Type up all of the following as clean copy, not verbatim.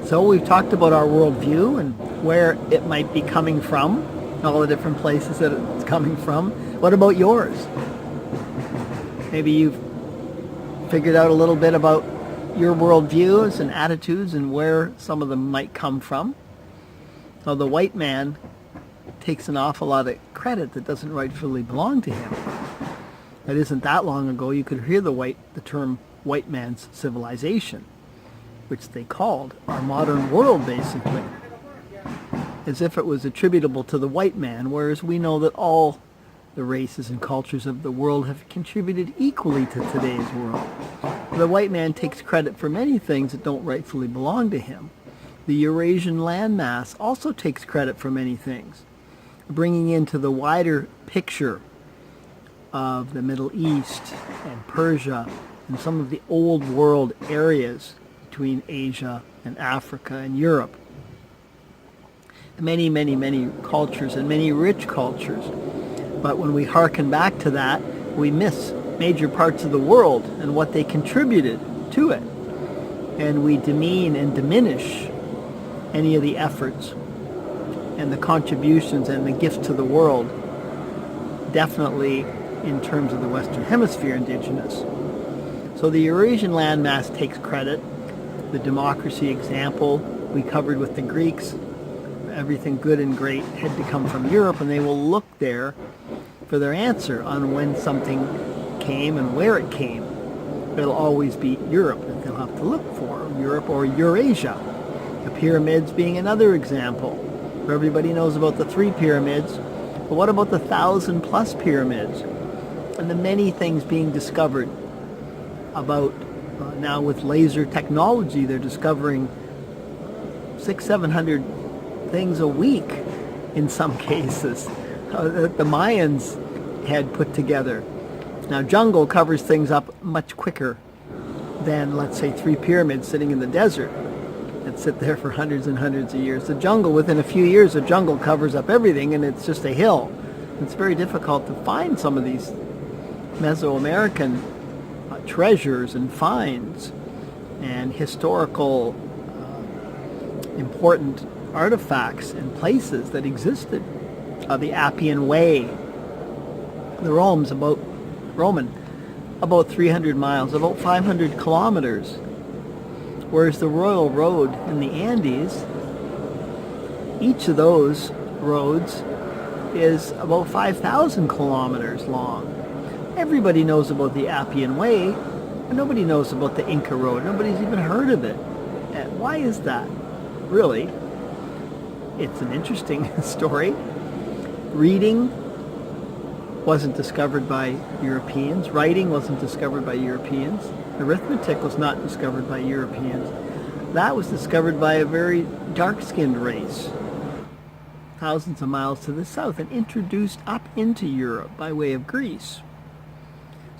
So we've talked about our worldview and where it might be coming from, all the different places that it's coming from. What about yours? Maybe you've figured out a little bit about your worldviews and attitudes and where some of them might come from. Now, the white man takes an awful lot of credit that doesn't rightfully belong to him. It isn't that long ago you could hear the term white man's civilization, which they called our modern world, basically, as if it was attributable to the white man, whereas we know that all the races and cultures of the world have contributed equally to today's world. The white man takes credit for many things that don't rightfully belong to him. The Eurasian landmass also takes credit for many things, bringing into the wider picture of the Middle East and Persia and some of the old world areas between Asia and Africa and Europe. Many, many, many cultures and many rich cultures. But when we hearken back to that, we miss major parts of the world and what they contributed to it. And we demean and diminish any of the efforts and the contributions and the gifts to the world, definitely in terms of the Western Hemisphere indigenous. So the Eurasian landmass takes credit. The democracy example we covered with the Greeks, everything good and great had to come from Europe, and they will look there for their answer on when something came and where it came. It'll always be Europe that they'll have to look for, Europe or Eurasia. The pyramids being another example. Everybody knows about the 3 pyramids, but what about the 1,000+ pyramids? And the many things being discovered about now with laser technology, they're discovering 600-700 things a week in some cases that the Mayans had put together. Now, jungle covers things up much quicker than, let's say, 3 pyramids sitting in the desert that sit there for hundreds and hundreds of years. The jungle, within a few years, the jungle covers up everything, and it's just a hill. It's very difficult to find some of these Mesoamerican treasures and finds and historical important artifacts and places that existed. The Appian Way, the Roman, about 300 miles, about 500 kilometers, whereas the Royal Road in the Andes, each of those roads is about 5,000 kilometers long. Everybody knows about the Appian Way, but nobody knows about the Inca Road. Nobody's even heard of it. And why is that? Really, it's an interesting story. Reading wasn't discovered by Europeans. Writing wasn't discovered by Europeans. Arithmetic was not discovered by Europeans. That was discovered by a very dark-skinned race, thousands of miles to the south, and introduced up into Europe by way of Greece.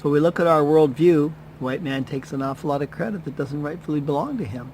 So we look at our worldview, the white man takes an awful lot of credit that doesn't rightfully belong to him.